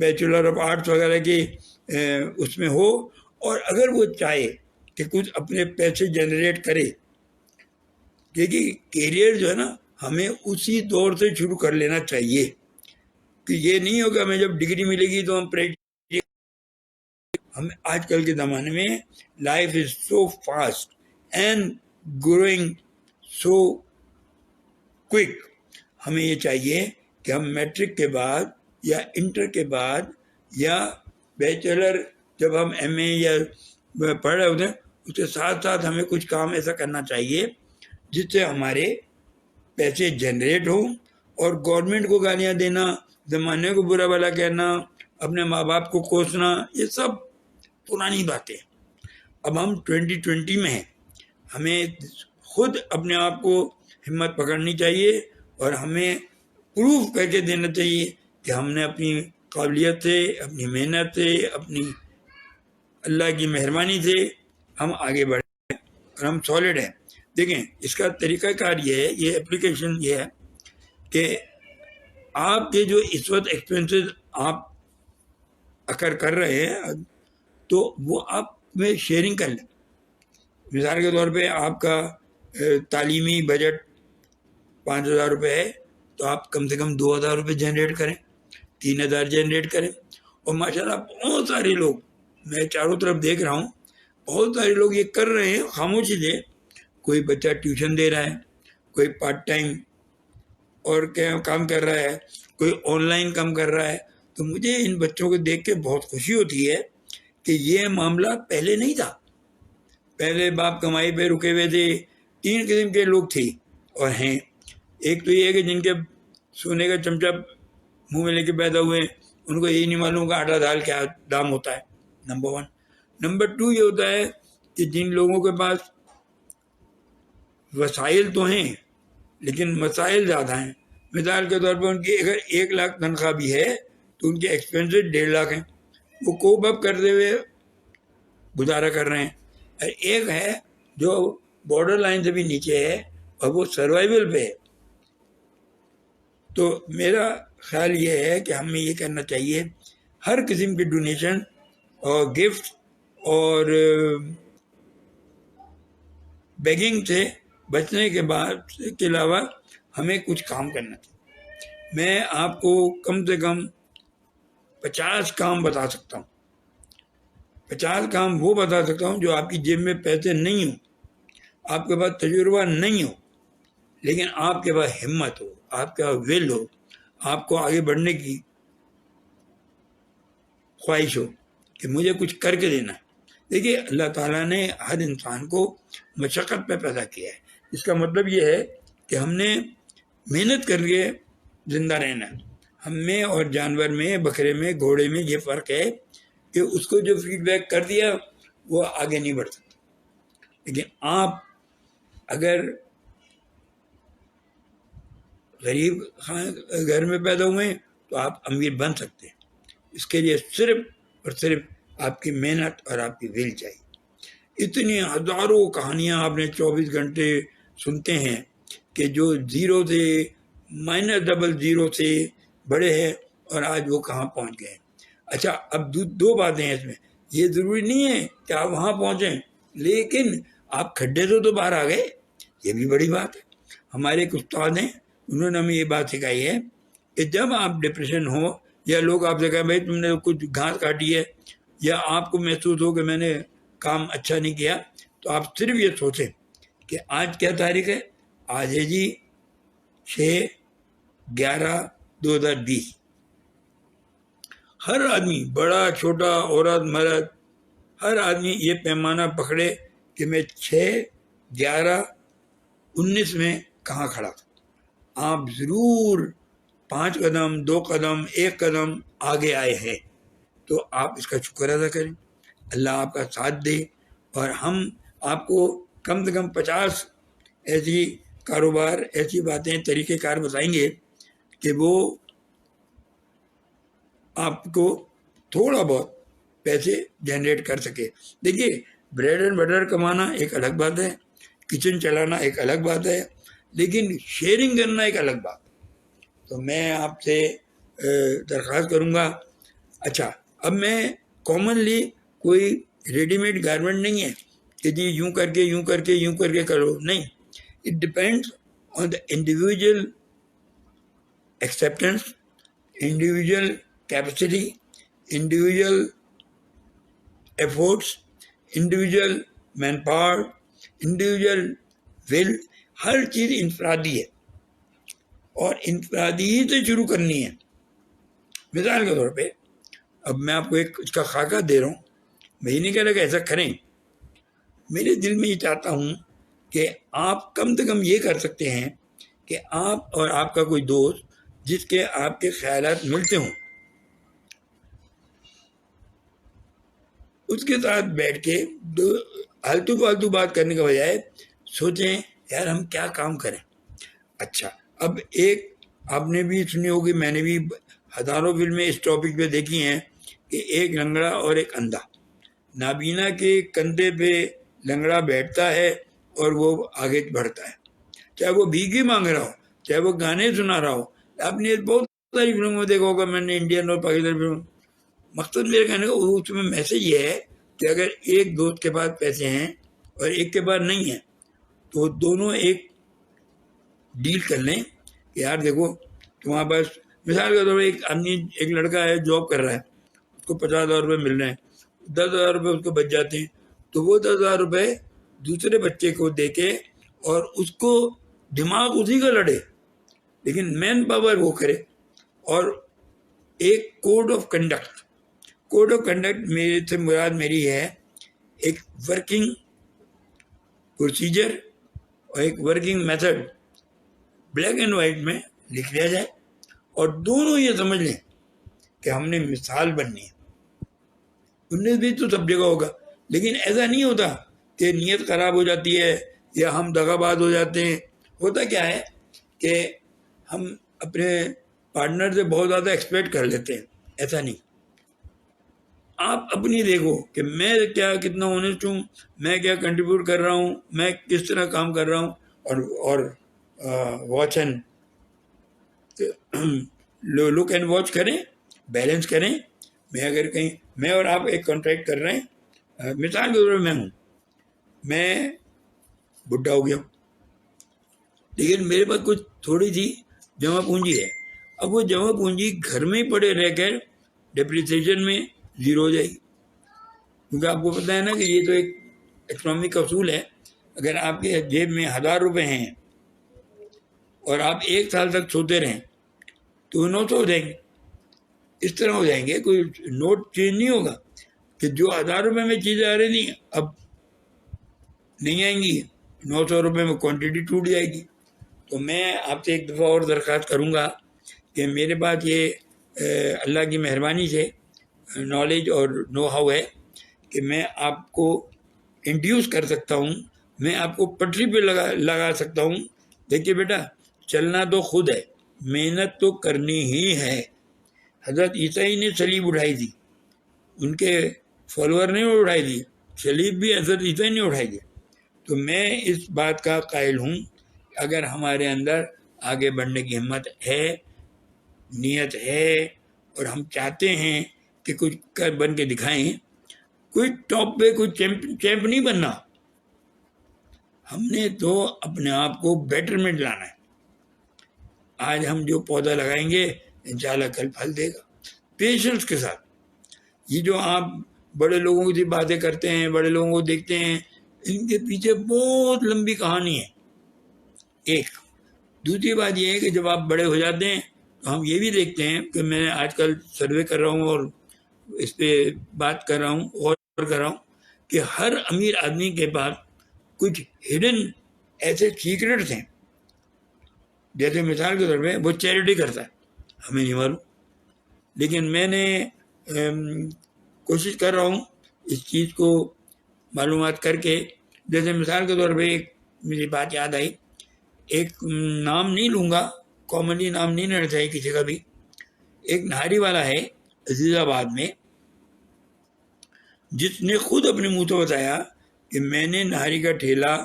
Bachelor of arts وغیرہ کی اس میں ہو، اور اگر وہ چاہے کہ کچھ اپنے پیسے جنریٹ کرے، کیونکہ کیریئر جو ہے نا ہمیں اسی دور سے شروع کر لینا چاہیے، کہ یہ نہیں ہوگا ہمیں جب ڈگری ملے گی تو ہم آج کل کے زمانے میں life is so fast and growing so quick, ہمیں یہ چاہیے کہ ہم میٹرک کے بعد یا انٹر کے بعد یا بیچلر جب ہم ایم اے یا پڑھ رہے ہوتے ہیں اس کے ساتھ ساتھ ہمیں کچھ کام ایسا کرنا چاہیے جس سے ہمارے پیسے جنریٹ ہوں، اور گورنمنٹ کو گالیاں دینا، زمانے کو برا بھلا کہنا، اپنے ماں باپ کو کوسنا، یہ سب پرانی باتیں۔ اب ہم 2020 میں ہیں، ہمیں خود اپنے آپ کو ہمت پکڑنی چاہیے اور ہمیں پروف کر کے دینا چاہیے کہ ہم نے اپنی قابلیت سے، اپنی محنت سے، اپنی اللہ کی مہربانی سے ہم آگے بڑھے اور ہم سالڈ ہیں۔ دیکھیں اس کا طریقہ کار یہ ہے، یہ اپلیکیشن یہ ہے کہ آپ کے جو اس وقت ایکسپینسز آپ اکر کر رہے ہیں تو وہ آپ میں شیئرنگ کر لیں۔ مثال کے طور پہ آپ کا تعلیمی بجٹ 5,000 روپے ہے تو آپ کم سے کم 2,000 روپے جنریٹ کریں، 3,000 جنریٹ کریں، اور ماشاءاللہ بہت سارے لوگ، میں چاروں طرف دیکھ رہا ہوں، بہت سارے لوگ یہ کر رہے ہیں خاموشی سے۔ کوئی بچہ ٹیوشن دے رہا ہے، کوئی پارٹ ٹائم اور کیا کام کر رہا ہے، کوئی آن لائن کام کر رہا ہے۔ تو مجھے ان بچوں کو دیکھ کے بہت خوشی ہوتی ہے کہ یہ معاملہ پہلے نہیں تھا۔ پہلے باپ کمائی پہ رکے ہوئے تھے۔ 3 قسم کے لوگ تھے اور ہیں۔ ایک تو یہ ہے کہ جن کے سونے کا چمچہ منہ میں لے کے پیدا ہوئے ہیں، ان کو یہی نہیں معلوم کہ آٹا دال کیا دام ہوتا ہے، نمبر 1۔ نمبر 2 یہ ہوتا ہے کہ جن لوگوں کے پاس وسائل تو ہیں لیکن مسائل زیادہ ہیں۔ مثال کے طور پر ان کی اگر 1 لاکھ تنخواہ بھی ہے تو ان کے ایکسپینسز 1.5 لاکھ ہیں، وہ کوپ اپ کرتے ہوئے گزارا کر رہے ہیں۔ اور ایک ہے جو بارڈر لائن سے بھی نیچے ہے اور وہ سروائیول پہ ہے۔ تو میرا خیال یہ ہے کہ ہمیں یہ کرنا چاہیے، ہر قسم کی ڈونیشن اور گفٹ اور بیگنگ سے بچنے کے علاوہ ہمیں کچھ کام کرنا چاہیے۔ میں آپ کو کم سے کم 50 کام بتا سکتا ہوں، 50 کام وہ بتا سکتا ہوں جو آپ کی جیب میں پیسے نہیں ہوں، آپ کے پاس تجربہ نہیں ہو، لیکن آپ کے پاس ہمت ہو، آپ کے پاس ول ہو، آپ کو آگے بڑھنے کی خواہش ہو کہ مجھے کچھ کر کے دینا ہے۔ دیکھیے اللہ تعالیٰ نے ہر انسان کو مشقت پہ پیدا کیا ہے۔ اس کا مطلب یہ ہے کہ ہم نے محنت کر کے زندہ رہنا ہے۔ ہم میں اور جانور میں، بکرے میں، گھوڑے میں یہ فرق ہے کہ اس کو جو فیڈ بیک کر دیا وہ آگے نہیں بڑھ سکتا، لیکن آپ اگر غریب گھر میں پیدا ہوئے ہیں تو آپ امیر بن سکتے ہیں۔ اس کے لیے صرف اور صرف آپ کی محنت اور آپ کی ول چاہیے۔ اتنی ہزاروں کہانیاں آپ نے 24 گھنٹے سنتے ہیں کہ جو 0 سے -00 سے بڑے ہیں اور آج وہ کہاں پہنچ گئے ہیں۔ اچھا اب 2 باتیں ہیں اس میں، یہ ضروری نہیں ہے کہ آپ وہاں پہنچیں، لیکن آپ کھڈے سے تو باہر آ گئے، یہ بھی بڑی بات ہے۔ ہمارے ایک استاد ہیں، انہوں نے ہمیں یہ بات سکھائی ہے کہ جب آپ ڈپریشن ہو یا لوگ آپ سے کہیں بھائی تم نے کچھ گھاس کاٹی ہے، یا آپ کو محسوس ہو کہ میں نے کام اچھا نہیں کیا، تو آپ صرف یہ سوچیں کہ آج کیا تاریخ ہے؟ آج ہے جی 6/11/2020۔ ہر آدمی، بڑا چھوٹا، عورت مرد، ہر آدمی یہ پیمانہ پکڑے کہ میں 6/11/19 میں کہاں کھڑا تھا۔ آپ ضرور 5 قدم، 2 قدم، 1 قدم آگے آئے ہیں، تو آپ اس کا شکر ادا کریں، اللہ آپ کا ساتھ دے، اور ہم آپ کو کم سے کم 50 ایسی کاروبار، ایسی باتیں، طریقہ کار بتائیں گے کہ وہ آپ کو تھوڑا بہت پیسے جنریٹ کر سکے۔ دیکھیے بریڈ اینڈ بٹر کمانا ایک الگ بات ہے، کچن چلانا ایک الگ بات ہے، لیکن شیئرنگ کرنا ایک الگ بات ہے۔ تو میں آپ سے درخواست کروں گا اچھا اب میں کامنلی کوئی ریڈی میڈ گارمنٹ نہیں ہے کہ جی یوں کر کے یوں کر کے یوں کر کے کرو, نہیں. It depends on the individual acceptance, individual capacity, individual efforts, individual man power, individual will. ہر چیز انفرادی ہے اور انفرادی ہی سے شروع کرنی ہے. مثال کے طور پہ اب میں آپ کو ایک اس کا خاکہ دے رہا ہوں, میں یہ نہیں کہہ رہا کہ ایسا کریں, میرے دل میں یہ چاہتا ہوں کہ آپ کم سے کم یہ کر سکتے ہیں کہ آپ اور آپ کا کوئی دوست جس کے آپ کے خیالات ملتے ہوں, اس کے ساتھ بیٹھ کے آلتو فالتو بات کرنے کے بجائے سوچیں یار ہم کیا کام کریں. اچھا اب ایک آپ نے بھی سنی ہوگی, میں نے بھی ہزاروں فلمیں اس ٹاپک پہ دیکھی ہیں کہ ایک لنگڑا اور ایک اندھا, نابینا کے کندھے پہ لنگڑا بیٹھتا ہے اور وہ آگے بڑھتا ہے, چاہے وہ بھیگی مانگ رہا ہو, چاہے وہ گانے سنا رہا ہو. آپ نے بہت ساری فلموں میں دیکھا ہوگا, میں نے انڈین اور پاکستانی فلم. مقصد میرے کہنے کا اس میں میسج یہ ہے کہ اگر ایک دوست کے پاس پیسے ہیں اور ایک کے پاس نہیں ہیں تو دونوں ایک ڈیل کر لیں کہ یار دیکھو تمہارے پاس, مثال کے طور پر ایک آدمی ایک لڑکا ہے جاب کر رہا ہے, اس کو 50,000 روپے مل رہے ہیں, 10,000 روپے اس کو بچ جاتے ہیں, تو وہ 10,000 روپے دوسرے بچے کو دے کے اور اس کو دماغ اسی کا لڑے لیکن مین پاور وہ کرے. اور ایک کوڈ آف کنڈکٹ میرے سے مراد میری ہے ایک ورکنگ پروسیجر اور ایک working method black and white میں لکھ دیا جائے اور دونوں یہ سمجھ لیں کہ ہم نے مثال بننی ہے. 19 تو سب جگہ ہوگا, لیکن ایسا نہیں ہوتا کہ نیت خراب ہو جاتی ہے یا ہم دغا باز ہو جاتے ہیں. ہوتا کیا ہے کہ ہم اپنے پارٹنر سے بہت زیادہ ایکسپیکٹ کر لیتے ہیں, ایسا نہیں. آپ اپنی دیکھو کہ میں کیا کتنا اونسٹ ہوں, میں کیا کنٹریبیوٹ کر رہا ہوں, میں کس طرح کام کر رہا ہوں, اور watch and look and watch کریں, بیلنس کریں. میں اگر کہیں میں اور آپ ایک کانٹریکٹ کر رہے ہیں, مثال کے طور پر میں ہوں, میں بڈھا ہو گیا ہوں لیکن میرے پاس کچھ تھوڑی سی جمع پونجی ہے. اب وہ جمع پونجی گھر میں ہی پڑے رہ کر ڈپریسیشن میں زیرو ہو جائے گی, کیونکہ آپ کو پتہ ہے نا کہ یہ تو ایک اکنامک اصول ہے. اگر آپ کے جیب میں 1,000 روپے ہیں اور آپ 1 سال تک سوتے رہیں تو 900 ہو جائیں گے. اس طرح ہو جائیں گے, کوئی نوٹ چینج نہیں ہوگا کہ جو 1,000 روپے میں چیزیں آ رہی تھیں اب نہیں آئیں گی, 900 روپے میں کوانٹٹی ٹوٹ جائے گی. تو میں آپ سے ایک دفعہ اور درخواست کروں گا کہ میرے پاس یہ اللہ کی مہربانی سے نالج اور نو ہاؤ ہے کہ میں آپ کو انڈیوس کر سکتا ہوں, میں آپ کو پٹری پہ لگا سکتا ہوں. دیکھیے بیٹا, چلنا تو خود ہے, محنت تو کرنی ہی ہے. حضرت عیسیٰ ہی نے صلیب اٹھائی تھی, ان کے فالوور نے اٹھائی تھی, صلیب بھی حضرت عیسیٰ ہی نے اٹھائی تھی. تو میں اس بات کا قائل ہوں اگر ہمارے اندر آگے بڑھنے کی ہمت ہے, نیت ہے, اور ہم چاہتے ہیں کہ کچھ کر بن کے دکھائیں, کوئی ٹاپ پہ کوئی چیمپ نہیں بننا, ہم نے تو اپنے آپ کو بیٹرمنٹ لانا ہے. آج ہم جو پودا لگائیں گے انشاءاللہ کل پھل دے گا, پیشنس کے ساتھ. یہ جو آپ بڑے لوگوں کی باتیں کرتے ہیں, بڑے لوگوں کو دیکھتے ہیں, ان کے پیچھے بہت لمبی کہانی ہے. ایک دوسری بات یہ ہے کہ جب آپ بڑے ہو جاتے ہیں تو ہم یہ بھی دیکھتے ہیں کہ میں آج کل سروے کر رہا ہوں اور اس پہ بات کر رہا ہوں اور کر رہا ہوں کہ ہر امیر آدمی کے پاس کچھ ہڈن ایسے سیکرٹس ہیں. جیسے مثال کے طور پہ وہ چیریٹی کرتا ہے, ہمیں نہیں معلوم, لیکن میں نے کوشش کر رہا ہوں اس چیز کو معلومات کر کے. جیسے مثال کے طور پہ ایک مجھے بات یاد آئی, ایک نام نہیں لوں گا, کامنلی نام نہیں لینا چاہیے کسی کا بھی. ایک نہاری والا ہے عزیز آباد میں جس نے خود اپنے منہ سے بتایا کہ میں نے نہاری کا ٹھیلا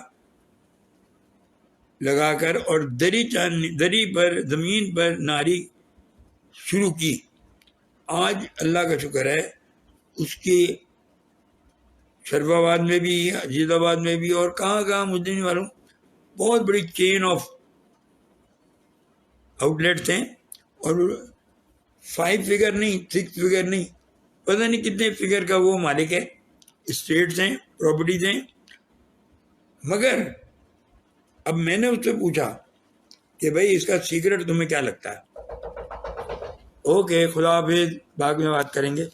لگا کر اور دری پر زمین پر نہاری شروع کی, آج اللہ کا شکر ہے اس کی شرف آباد میں بھی، عزیز آباد میں بھی، اور کہاں کہاں مجھے نہیں معلوم، بہت بڑی چین آف آؤٹ لیٹس ہیں، اور 5 فگر نہیں، 6 فگر نہیں، پتہ نہیں کتنے فگر کا وہ مالک ہے، اسٹیٹس ہیں، پراپرٹیز ہیں. مگر اب میں نے اس سے پوچھا کہ بھائی اس کا سیکرٹ تمہیں کیا لگتا ہے؟ اوکے، خدا حافظ، بعد میں بات کریں گے.